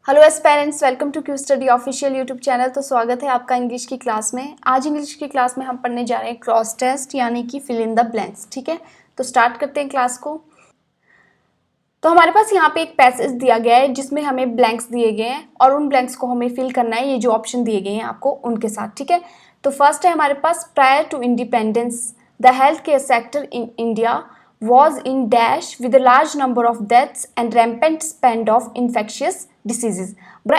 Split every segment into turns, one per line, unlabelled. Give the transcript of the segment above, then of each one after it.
Hello aspirants, welcome to Q study official YouTube channel. तो स्वागत है आपका इंग्लिश की क्लास में। आज इंग्लिश की क्लास में हम पढ़ने जा रहे हैं क्रॉस टेस्ट यानी कि फिल इन द ब्लैंक्स। ठीक है, तो स्टार्ट करते हैं क्लास को। तो हमारे पास यहाँ पे एक पैसेज दिया गया है जिसमें हमें ब्लैंक्स दिए गए हैं और उन ब्लैंक्स को हमें फिल करना है, ये जो ऑप्शन दिए गए हैं आपको उनके साथ। ठीक है, तो फर्स्ट है हमारे पास, prior to independence the health care sector in India was in dash with a large number of deaths and rampant spread of infectious diseases।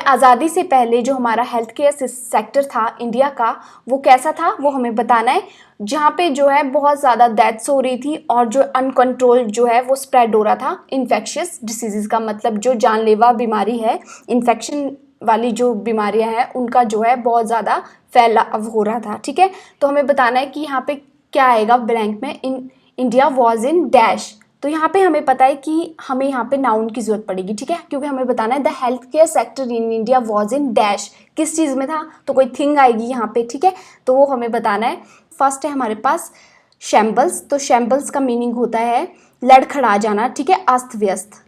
आज़ादी से पहले जो हमारा हेल्थ केयर सेक्टर था इंडिया का, वो कैसा था वो हमें बताना है। जहाँ पे जो है बहुत ज़्यादा डेथ्स हो रही थी और जो अनकंट्रोल जो है वो स्प्रेड हो रहा था। इन्फेक्शियस डिसीजेज का मतलब जो जानलेवा बीमारी है, इन्फेक्शन वाली जो बीमारियां हैं उनका जो है बहुत ज़्यादा फैलाव हो रहा था। ठीक है, तो हमें बताना है कि यहाँ पे क्या आएगा ब्लैंक में। इन इंडिया वॉज इन डैश, तो यहाँ पे हमें पता है कि हमें यहाँ पे नाउन की जरूरत पड़ेगी। ठीक है, क्योंकि हमें बताना है the health care sector in India was in dash, किस चीज़ में था, तो कोई थिंग आएगी यहाँ पे। ठीक है, तो वो हमें बताना है। फर्स्ट है हमारे पास शैम्बल्स। तो शैम्बल्स का मीनिंग होता है लड़खड़ा जाना। ठीक है, अस्त व्यस्त,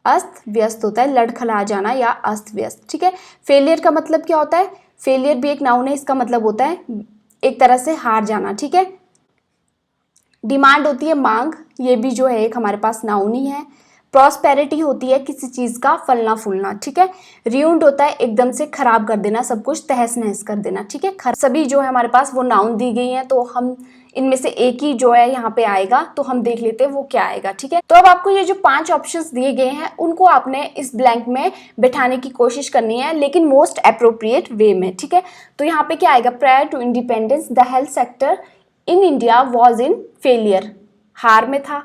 अस्त व्यस्त होता है लड़खड़ा जाना या अस्त व्यस्त। ठीक है, फेलियर का मतलब क्या होता है, फेलियर भी एक नाउन है, इसका मतलब होता है एक तरह से हार जाना। ठीक है, डिमांड होती है मांग, ये भी जो है एक हमारे पास नाउन ही है। प्रॉस्पेरिटी होती है किसी चीज़ का फलना फूलना। ठीक है, रियूंड होता है एकदम से खराब कर देना, सब कुछ तहस नहस कर देना। ठीक है, सभी जो है हमारे पास वो नाउन दी गई हैं, तो हम इनमें से एक ही जो है यहाँ पे आएगा, तो हम देख लेते हैं वो क्या आएगा। ठीक है, तो अब आपको ये जो 5 ऑप्शंस दिए गए हैं उनको आपने इस ब्लैंक में बैठाने की कोशिश करनी है, लेकिन मोस्ट अप्रोप्रिएट वे में। ठीक है, तो यहाँ पे क्या आएगा, prior to independence the health sector in India was in failure, हार में था,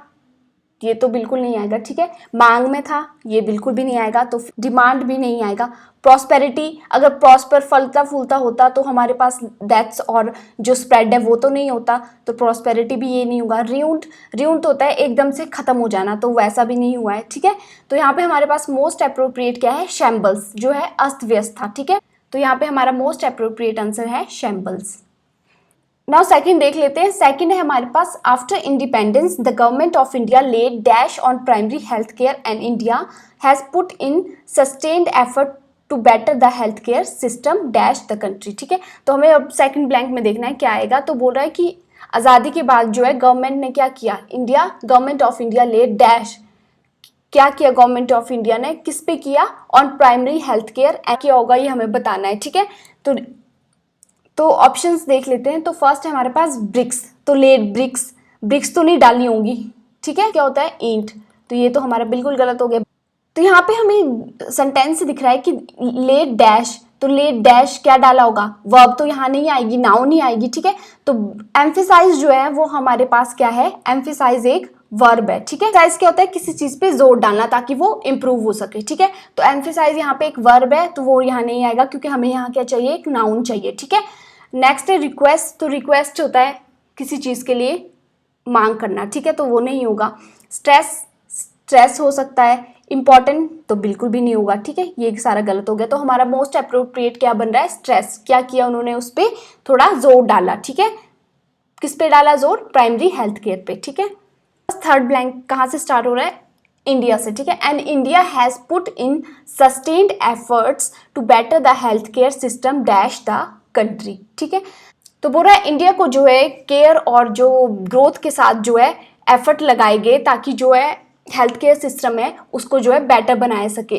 ये तो बिल्कुल नहीं आएगा। ठीक है, मांग में था, ये बिल्कुल भी नहीं आएगा, तो डिमांड भी नहीं आएगा। प्रॉस्पेरिटी, अगर प्रॉस्पर फलता फूलता होता तो हमारे पास डेथ्स और जो स्प्रेड है वो तो नहीं होता, तो प्रॉस्पेरिटी भी ये नहीं होगा। रियूंड होता है एकदम से खत्म हो जाना, तो वैसा भी नहीं हुआ है। ठीक है, तो यहाँ पे हमारे पास मोस्ट अप्रोप्रिएट क्या है, शैम्बल्स, जो है अस्त व्यस्त था। ठीक है, तो यहाँ पे हमारा मोस्ट अप्रोप्रिएट आंसर है शैम्बल्स। नाउ सेकंड देख लेते हैं। सेकंड है हमारे पास, after independence the government of India laid dash on primary health care and India has put in sustained effort to better the health care system dash the country. ठीक है, तो हमें अब सेकंड ब्लैंक में देखना है क्या आएगा। तो बोल रहा है कि आज़ादी के बाद जो है गवर्नमेंट ने क्या किया, India government of India laid dash, क्या किया गवर्नमेंट ऑफ इंडिया ने, किस पे किया, ऑन प्राइमरी हेल्थ केयर क्या होगा ये हमें बताना है। ठीक है, तो ऑप्शंस देख लेते हैं। तो फर्स्ट है हमारे पास ब्रिक्स, तो लेड ब्रिक्स, ब्रिक्स तो नहीं डाली होंगी। ठीक है, क्या होता है, ईंट, तो ये तो हमारा बिल्कुल गलत हो गया। तो यहाँ पे हमें सेंटेंस दिख रहा है कि लेड डैश, तो लेड डैश क्या डाला होगा, वर्ब तो यहाँ नहीं आएगी, नाउन नहीं आएगी। ठीक है, तो एम्फेसाइज जो है वो हमारे पास क्या है, एम्फेसाइज एक वर्ब है। ठीक है, एम्फेसाइज क्या होता है, किसी चीज पे जोर डालना ताकि वो इंप्रूव हो सके। ठीक है, तो एम्फेसाइज यहाँ पे एक वर्ब है, तो वो यहाँ नहीं आएगा क्योंकि हमें यहाँ क्या चाहिए, एक नाउन चाहिए। ठीक है, नेक्स्ट है रिक्वेस्ट, तो रिक्वेस्ट होता है किसी चीज़ के लिए मांग करना। ठीक है, तो वो नहीं होगा। स्ट्रेस, स्ट्रेस हो सकता है। इंपॉर्टेंट तो बिल्कुल भी नहीं होगा। ठीक है, ये सारा गलत हो गया। तो हमारा मोस्ट अप्रोप्रिएट क्या बन रहा है, स्ट्रेस। क्या किया उन्होंने, उस पर थोड़ा जोर डाला। ठीक है, किस पे डाला जोर, प्राइमरी हेल्थ केयर पे। ठीक है, थर्ड ब्लैंक कहाँ से स्टार्ट हो रहा है, इंडिया से। ठीक है, and India has put in sustained efforts to better the health care system dash the country. ठीक है, तो बोल रहा है इंडिया को जो है केयर और जो ग्रोथ के साथ जो है एफर्ट लगाए गए ताकि जो है हेल्थ केयर सिस्टम है उसको जो है बेटर बनाए सके।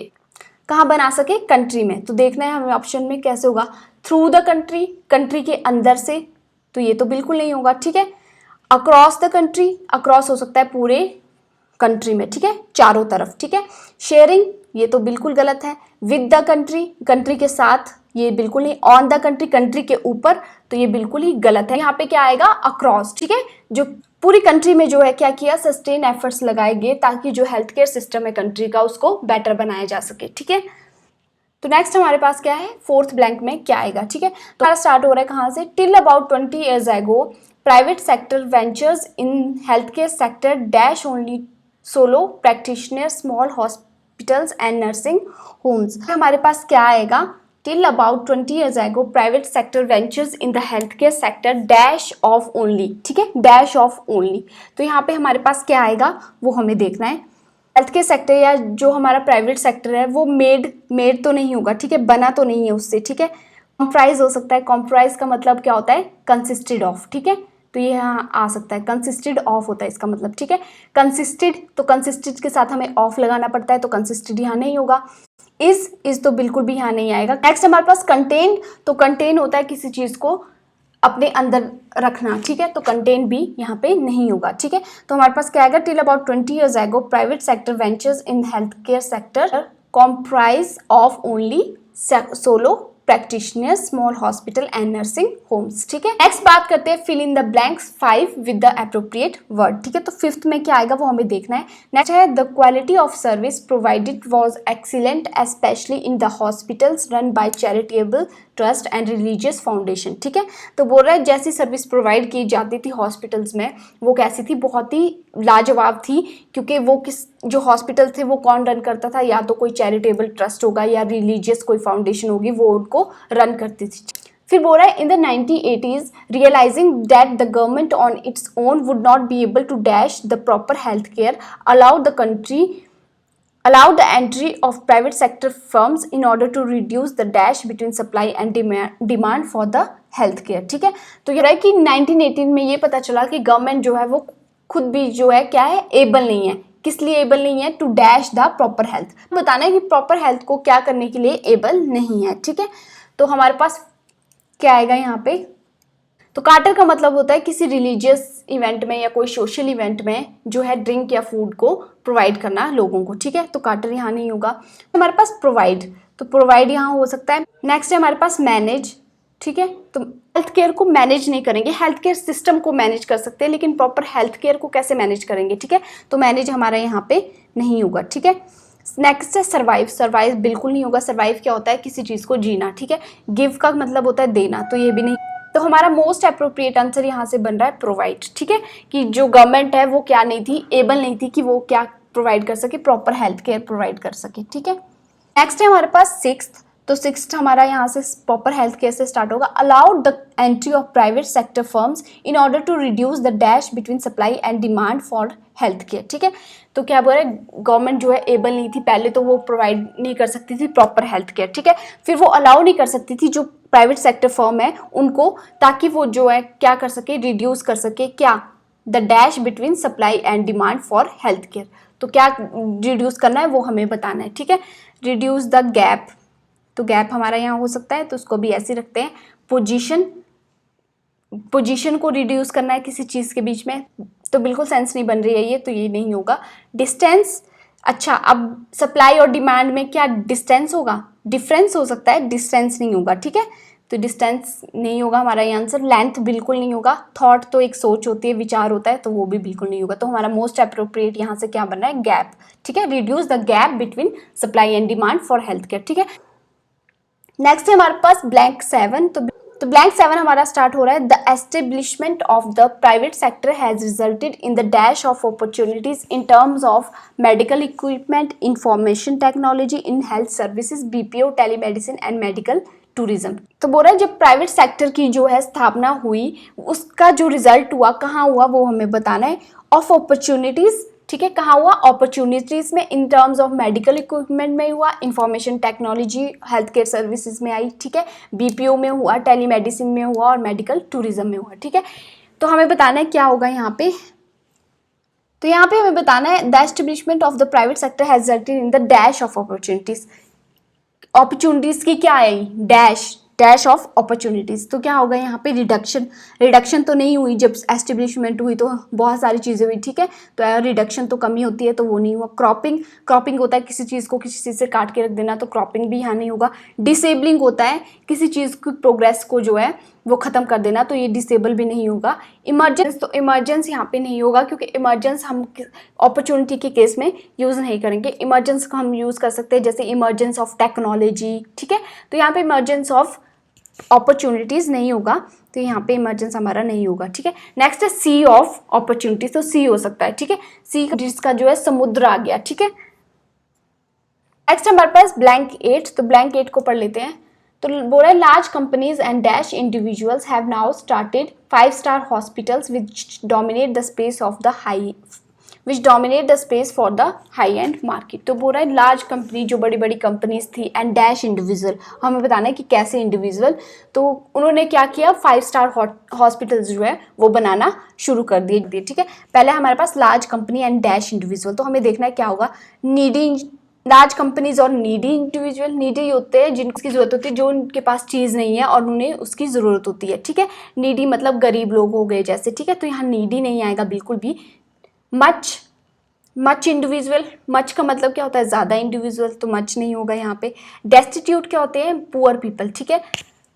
कहाँ बना सके, कंट्री में। तो देखना है हमें ऑप्शन में कैसे होगा, थ्रू द कंट्री, कंट्री के अंदर से, तो ये तो बिल्कुल नहीं होगा। ठीक है, अक्रॉस द कंट्री, अक्रॉस हो सकता है पूरे कंट्री में। ठीक है, चारों तरफ। ठीक है, शेयरिंग, ये तो बिल्कुल गलत है। विद द कंट्री, कंट्री के साथ, ये बिल्कुल नहीं। ऑन द कंट्री, कंट्री के ऊपर, तो ये बिल्कुल ही गलत है। यहाँ पे क्या आएगा, अक्रॉस। ठीक है, जो पूरी कंट्री में जो है क्या किया, सस्टेन एफर्ट्स लगाए गए ताकि जो हेल्थ केयर सिस्टम है कंट्री का उसको बेटर बनाया जा सके। ठीक है, तो नेक्स्ट हमारे पास क्या है, फोर्थ ब्लैंक में क्या आएगा। ठीक है, तो हमारा स्टार्ट हो रहा है कहाँ से, till about 20 years ago private sector ventures in health care sector dash only solo practitioner small hospitals and nursing Holmes. हमारे पास क्या आएगा, till about 20 years ago private sector ventures in the health care sector dash of only. ठीक है, dash of only, तो यहाँ पे हमारे पास क्या आएगा वो हमें देखना है। हेल्थ केयर सेक्टर या जो हमारा प्राइवेट सेक्टर है वो मेड तो नहीं होगा, ठीक है, बना तो नहीं है उससे, ठीक है। कॉम्प्राइज हो सकता है, कॉम्प्राइज का मतलब क्या होता है, कंसिस्टेड ऑफ, ठीक है, तो ये यहाँ आ सकता है, कंसिस्टेड ऑफ होता है इसका मतलब, ठीक है। कंसिस्टेड, तो कंसिस्टेड के साथ हमें ऑफ लगाना पड़ता है, तो कंसिस्टेड यहाँ नहीं होगा। इज तो बिल्कुल भी यहाँ नहीं आएगा। नेक्स्ट हमारे पास कंटेन, तो कंटेन होता है किसी चीज को अपने अंदर रखना, ठीक है, तो कंटेन भी यहाँ पे नहीं होगा, ठीक है। तो हमारे पास क्या आएगा, till about 20 years ago private sector ventures in health care sector comprise of only solo practitioners, small hospital and nursing homes, ठीक है। नेक्स्ट बात करते हैं fill in the blanks 5 with the appropriate word, ठीक है, तो फिफ्थ में क्या आएगा वो हमें देखना है। नेक्स्ट है the quality of service provided was excellent specially in the hospitals run by charitable trust and religious foundation, ठीक है। तो बोल रहा है जैसी सर्विस प्रोवाइड की जाती थी हॉस्पिटल्स में वो कैसी थी, बहुत ही लाजवाब थी, क्योंकि वो जो हॉस्पिटल थे वो कौन रन करता था, या तो कोई चैरिटेबल ट्रस्ट होगा या रिलीजियस कोई फाउंडेशन होगी वो उनको रन करती थी। फिर बोल रहा है in the 1980s realising that the government on its own would not be able to dash the proper health care allowed the entry of private sector firms in order to reduce the dash between supply and demand for the health care, ठीक है। तो ये रहा है कि 1918 में ये पता चला कि गवर्नमेंट जो है वो खुद भी जो है क्या है, एबल नहीं है। किस लिए एबल नहीं है, to dash the proper health, बताना है कि प्रॉपर हेल्थ को क्या करने के लिए एबल नहीं है, ठीक है। तो हमारे पास क्या आएगा यहाँ पे, तो कार्टर का मतलब होता है किसी रिलीजियस इवेंट में या कोई सोशल इवेंट में जो है ड्रिंक या फूड को प्रोवाइड करना लोगों को, ठीक है, तो कार्टर यहाँ नहीं होगा। हमारे पास प्रोवाइड, तो प्रोवाइड यहाँ हो सकता है। नेक्स्ट है हमारे पास मैनेज, ठीक है, तो हेल्थ केयर को मैनेज नहीं करेंगे, हेल्थ केयर सिस्टम को मैनेज कर सकते हैं लेकिन प्रॉपर हेल्थ केयर को कैसे मैनेज करेंगे, ठीक है, तो मैनेज हमारा यहाँ पे नहीं होगा, ठीक है। नेक्स्ट है सर्वाइव, सर्वाइव बिल्कुल नहीं होगा। सर्वाइव क्या होता है, किसी चीज को जीना, ठीक है। गिव का मतलब होता है देना, तो ये भी नहीं। तो हमारा मोस्ट अप्रोप्रिएट आंसर यहाँ से बन रहा है प्रोवाइड, ठीक है, कि जो गवर्नमेंट है वो क्या नहीं थी, एबल नहीं थी कि वो क्या प्रोवाइड कर सके, प्रॉपर हेल्थ केयर प्रोवाइड कर सके, ठीक है। नेक्स्ट है हमारे पास सिक्स्थ, तो सिक्स्थ हमारा यहाँ से प्रॉपर हेल्थ केयर से स्टार्ट होगा। Allowed the entry of private sector firms in order to reduce the dash between supply and demand for health care, ठीक है। तो क्या बोल रहे हैं, गवर्नमेंट जो है एबल नहीं थी, पहले तो वो प्रोवाइड नहीं कर सकती थी प्रॉपर हेल्थ केयर, ठीक है, फिर वो अलाउ नहीं कर सकती थी जो प्राइवेट सेक्टर फर्म है उनको, ताकि वो जो है क्या कर सके, रिड्यूस कर सके क्या, the dash between supply and demand for health care. तो क्या रिड्यूस करना है वो हमें बताना है, ठीक है। रिड्यूस द गैप, तो गैप हमारा यहाँ हो सकता है, तो उसको भी ऐसे रखते हैं। पोजीशन को रिड्यूस करना है किसी चीज़ के बीच में, तो बिल्कुल सेंस नहीं बन रही है ये, तो ये नहीं होगा। डिस्टेंस, अच्छा अब सप्लाई और डिमांड में क्या डिस्टेंस होगा, डिफरेंस हो सकता है, डिस्टेंस नहीं होगा, ठीक है, तो डिस्टेंस नहीं होगा हमारा ये आंसर। लेंथ बिल्कुल नहीं होगा। थॉट तो एक सोच होती है, विचार होता है, तो वो भी बिल्कुल नहीं होगा। तो हमारा मोस्ट अप्रोप्रिएट यहाँ से क्या बन रहा है, गैप, ठीक है, reduce the gap between supply and demand for health care, ठीक है। नेक्स्ट है हमारे पास ब्लैंक 7, तो ब्लैंक 7 हमारा स्टार्ट हो रहा है। The establishment of the private sector has resulted in the dash of opportunities in terms of medical equipment, information technology in health services, BPO, telemedicine and medical tourism. तो बोल रहा है जब प्राइवेट सेक्टर की जो है स्थापना हुई उसका जो रिजल्ट हुआ कहाँ हुआ वो हमें बताना है। ऑफ अपॉर्चुनिटीज, ठीक है, कहाँ हुआ, अपॉर्चुनिटीज में, in terms of medical equipment में हुआ, information technology health care services में आई, ठीक है, बीपीओ में हुआ, टेलीमेडिसिन में हुआ और मेडिकल टूरिज्म में हुआ, ठीक है। तो हमें बताना है क्या होगा यहाँ पे, तो यहाँ पे हमें बताना है the establishment of the private sector has resulted in the dash of opportunities. Opportunities की क्या आई, डैश ऑफ अपॉर्चुनिटीज, तो क्या होगा यहाँ पे, रिडक्शन तो नहीं हुई, जब एस्टेब्लिशमेंट हुई तो बहुत सारी चीज़ें हुई, ठीक है, तो रिडक्शन तो कमी होती है, तो वो नहीं हुआ। क्रॉपिंग होता है किसी चीज़ को किसी चीज़ से काट के रख देना, तो क्रॉपिंग भी यहाँ नहीं होगा। डिसेबलिंग होता है किसी चीज़ की प्रोग्रेस को जो है वो ख़त्म कर देना, तो ये डिसेबल भी नहीं होगा। इमरजेंस, तो इमरजेंस यहाँ पे नहीं होगा क्योंकि इमरजेंस हम अपॉर्चुनिटी के केस में यूज़ नहीं करेंगे। इमरजेंस को हम यूज़ कर सकते हैं जैसे इमरजेंस ऑफ टेक्नोलॉजी, ठीक है, तो यहाँ पे इमरजेंस ऑफ अपॉर्चुनिटीज नहीं होगा, तो यहाँ पे इमरजेंस हमारा नहीं होगा, ठीक है। नेक्स्ट है सी ऑफ अपॉर्चुनिटीज, तो सी हो सकता है, ठीक है, सी जिसका जो है समुद्र आ गया, ठीक है। नेक्स्ट हमारे पास ब्लैंक 8, तो ब्लैंक 8 को पढ़ लेते हैं। तो बोल रहा है large companies and dash individuals have now started 5-star hospitals which dominate the space of the high which dominate the space for the high and market. तो बोल रहा है लार्ज कंपनी, जो बड़ी बड़ी कंपनीज थी, एंड डैश इंडिविजुअल, हमें बताना है कि कैसे इंडिविजुअल। तो उन्होंने क्या किया, 5 स्टार हॉस्पिटल्स जो है वो बनाना शुरू कर दिए। ठीक है, पहले हमारे पास large company and dash individual, तो हमें देखना है क्या होगा, नीडी, लार्ज कंपनीज और नीडी इंडिविजुअल। नीडी होते हैं जिनकी जरूरत होती है, जो उनके पास चीज़ नहीं है और उन्हें उसकी ज़रूरत होती है। ठीक है, नीडी मतलब गरीब लोग हो गए जैसे। ठीक है, तो यहाँ नीडी नहीं आएगा बिल्कुल भी। मच इंडिविजुअल, मच का मतलब क्या होता है, ज़्यादा इंडिविजुअल, तो मच नहीं होगा यहाँ पे। डेस्टिट्यूट क्या होते हैं, पुअर पीपल। ठीक है,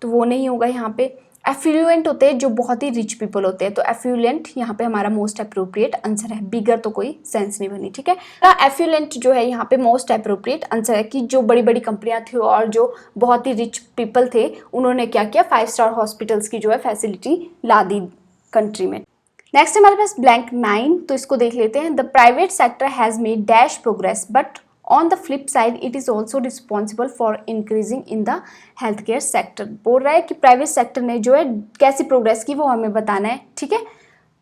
तो वो नहीं होगा यहाँ पे। एफ्लुएंट होते हैं जो बहुत ही रिच पीपल होते हैं, तो एफ्लुएंट यहाँ पे हमारा मोस्ट अप्रोप्रिएट आंसर है। बिगर तो कोई सेंस नहीं बनी। ठीक है, एफ्लुएंट जो है यहाँ पे मोस्ट अप्रोप्रिएट आंसर है कि जो बड़ी बड़ी कंपनियां थी और जो बहुत ही रिच पीपल थे, उन्होंने क्या किया, 5 स्टार हॉस्पिटल्स की जो है फैसिलिटी ला दी कंट्री में। नेक्स्ट हमारे पास ब्लैंक 9, तो इसको देख लेते हैं। The private sector has made dash progress but on the flip side it is also responsible for increasing in the health care sector. बोल रहा है कि प्राइवेट सेक्टर ने जो है कैसी प्रोग्रेस की वो हमें बताना है। ठीक है,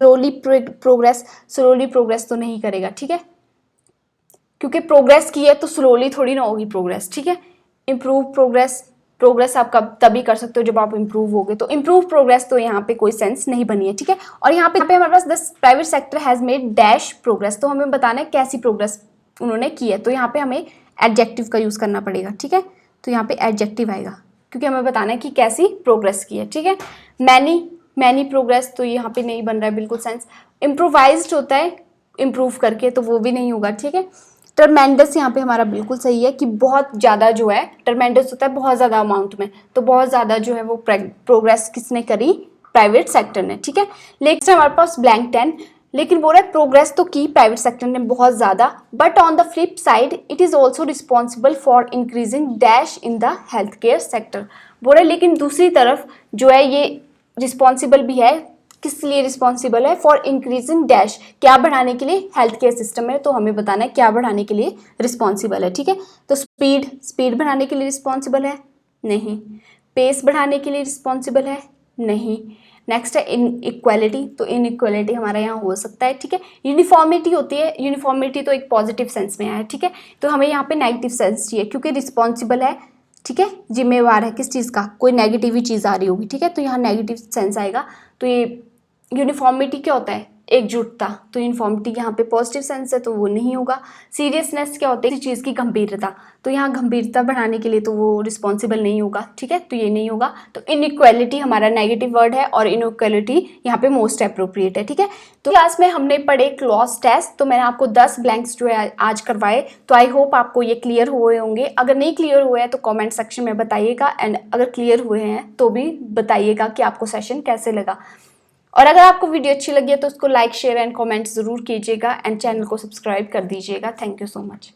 स्लोली प्रोग्रेस तो नहीं करेगा। ठीक है, क्योंकि प्रोग्रेस की है तो स्लोली थोड़ी ना होगी प्रोग्रेस। ठीक है, इम्प्रूव प्रोग्रेस आप कब तभी कर सकते हो जब आप इम्प्रूव होगे, तो इम्प्रूव प्रोग्रेस तो यहाँ पे कोई सेंस नहीं बनी है। ठीक है, और यहाँ पे हमारे पास the private sector has made dash progress, तो हमें बताना है कैसी प्रोग्रेस उन्होंने की है। तो यहाँ पे हमें एडजेक्टिव का यूज़ करना पड़ेगा। ठीक है, तो यहाँ पे एडजेक्टिव आएगा क्योंकि हमें बताना है कि कैसी प्रोग्रेस की है। ठीक है, मैनी प्रोग्रेस, तो यहाँ पे नहीं बन रहा है बिल्कुल सेंस। इम्प्रोवाइज्ड होता है इम्प्रूव करके, तो वो भी नहीं होगा। ठीक है, ट्रमेंडस यहाँ पे हमारा बिल्कुल सही है कि बहुत ज़्यादा जो है, ट्रमेंडस होता है बहुत ज़्यादा अमाउंट में, तो बहुत ज़्यादा जो है वो प्रोग्रेस किसने करी, प्राइवेट सेक्टर ने। ठीक है, लेकिन हमारे पास ब्लैंक 10, लेकिन बोल रहा है प्रोग्रेस तो की प्राइवेट सेक्टर ने बहुत ज़्यादा, but on the flip side it is also responsible for increasing dash in the health care sector. बोल रहे लेकिन दूसरी तरफ जो है ये रिस्पॉन्सिबल भी है, किस लिए रिस्पॉन्सिबल है, फॉर इंक्रीजिंग डैश, क्या बढ़ाने के लिए, हेल्थ केयर सिस्टम में। तो हमें बताना है क्या बढ़ाने के लिए रिस्पॉन्सिबल है। ठीक है, तो स्पीड बढ़ाने के लिए रिस्पॉन्सिबल है, नहीं। पेस बढ़ाने के लिए रिस्पॉन्सिबल है, नहीं। नेक्स्ट है इन इक्वालिटी, तो इन इक्वालिटी हमारा यहाँ हो सकता है। ठीक है, यूनिफॉर्मिटी होती है, यूनिफॉर्मिटी तो एक पॉजिटिव सेंस में है। ठीक है, तो हमें यहाँ पे नेगेटिव सेंस चाहिए क्योंकि रिस्पॉन्सिबल है। ठीक है, जिम्मेवार है किस चीज़ का, कोई नेगेटिव ही चीज़ आ रही होगी। ठीक है, तो यहाँ नेगेटिव सेंस आएगा। तो ये यूनिफॉर्मिटी क्या होता है, एकजुटता, तो यूनिफॉर्मिटी यहाँ पे पॉजिटिव सेंस है तो वो नहीं होगा। सीरियसनेस क्या होता है, किसी चीज़ की गंभीरता, तो यहाँ गंभीरता बढ़ाने के लिए तो वो रिस्पॉन्सिबल नहीं होगा। ठीक है, तो ये नहीं होगा। तो इनइक्वालिटी हमारा नेगेटिव वर्ड है और इनइक्वालिटी यहाँ पे मोस्ट अप्रोप्रिएट है। ठीक है, तो क्लास में हमने पढ़े क्लॉज टेस्ट, तो मैंने आपको 10 ब्लैंक्स जो है आज करवाए, तो आई होप आपको ये क्लियर हुए होंगे। अगर नहीं क्लियर हुए हैं तो कॉमेंट सेक्शन में बताइएगा, एंड अगर क्लियर हुए हैं तो भी बताइएगा कि आपको सेशन कैसे लगा। और अगर आपको वीडियो अच्छी लगी है तो उसको लाइक, शेयर एंड कमेंट ज़रूर कीजिएगा, एंड चैनल को सब्सक्राइब कर दीजिएगा। Thank you so much.